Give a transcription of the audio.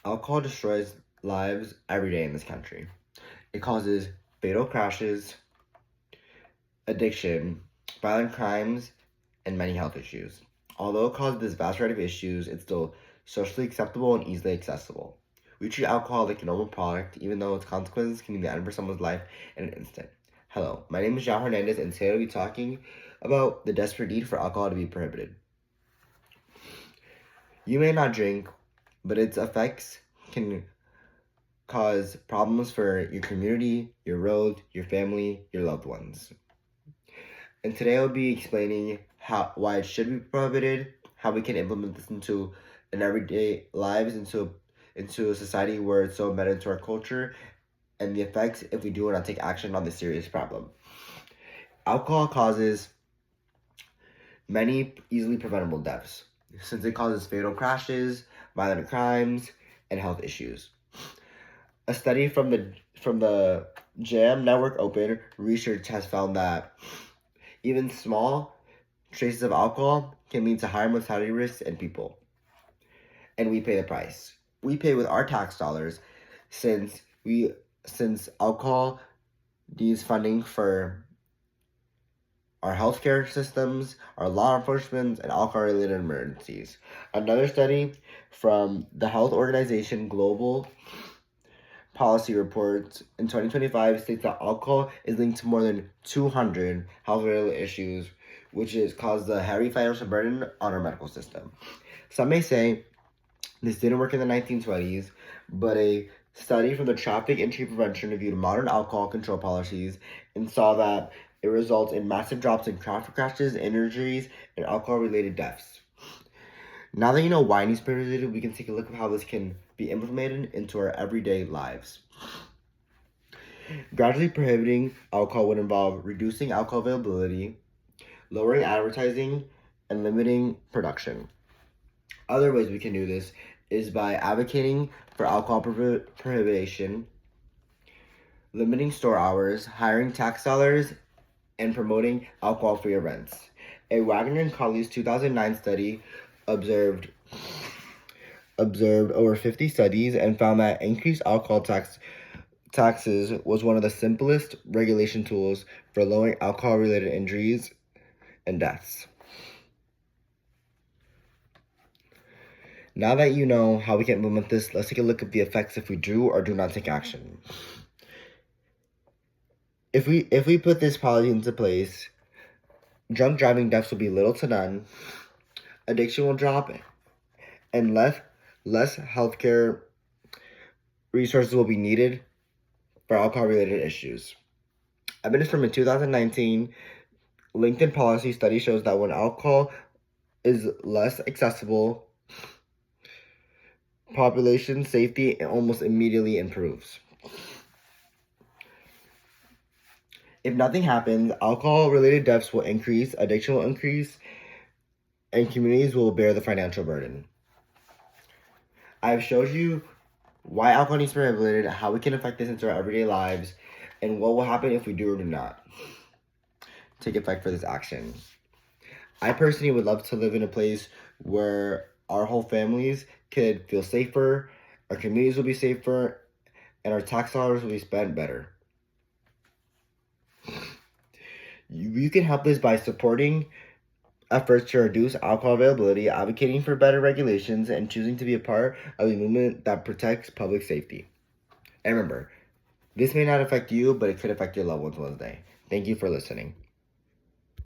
Alcohol destroys lives every day in this country. It causes fatal crashes, addiction, violent crimes, and many health issues. Although it causes this vast variety of issues, it's still socially acceptable and easily accessible. We treat alcohol like a normal product, even though its consequences can be the end for someone's life in an instant. Hello, my name is João Hernandez, and today we'll be talking about the desperate need for alcohol to be prohibited. You may not drink, but its effects can cause problems for your community, your road, your family, your loved ones. And today I'll be explaining why it should be prohibited, how we can implement this into an everyday lives, into a society where it's so embedded into our culture, and the effects if we do not take action on this serious problem. Alcohol causes many easily preventable deaths, since it causes fatal crashes, violent crimes, and health issues. A study from the JAM Network Open research has found that even small traces of alcohol can lead to higher mortality risks in people. And we pay the price. We pay with our tax dollars since alcohol needs funding for our healthcare systems, our law enforcement, and alcohol-related emergencies. Another study from the health organization Global Policy Reports in 2025 states that alcohol is linked to more than 200 health-related issues, which has caused a heavy financial burden on our medical system. Some may say this didn't work in the 1920s, but a study from the Traffic Entry Prevention reviewed modern alcohol control policies and saw that it results in massive drops in traffic crashes, injuries, and alcohol-related deaths. Now that you know why it needs to be prohibited, we can take a look at how this can be implemented into our everyday lives. Gradually prohibiting alcohol would involve reducing alcohol availability, lowering advertising, and limiting production. Other ways we can do this is by advocating for alcohol prohibition, limiting store hours, hiring tax dollars, and promoting alcohol-free events. A Wagner and colleagues 2009 study observed over 50 studies and found that increased alcohol taxes was one of the simplest regulation tools for lowering alcohol-related injuries and deaths. Now that you know how we can implement this, let's take a look at the effects if we do or do not take action. If we put this policy into place, drunk driving deaths will be little to none, addiction will drop, and less healthcare resources will be needed for alcohol-related issues. Evidence from a 2019 LinkedIn policy study shows that when alcohol is less accessible, population safety almost immediately improves. If nothing happens, alcohol-related deaths will increase, addiction will increase, and communities will bear the financial burden. I've showed you why alcohol needs to be regulated, how we can affect this into our everyday lives, and what will happen if we do or do not take effect for this action. I personally would love to live in a place where our whole families could feel safer, our communities will be safer, and our tax dollars will be spent better. You can help this by supporting efforts to reduce alcohol availability, advocating for better regulations, and choosing to be a part of a movement that protects public safety. And remember, this may not affect you, but it could affect your loved ones one day. Thank you for listening.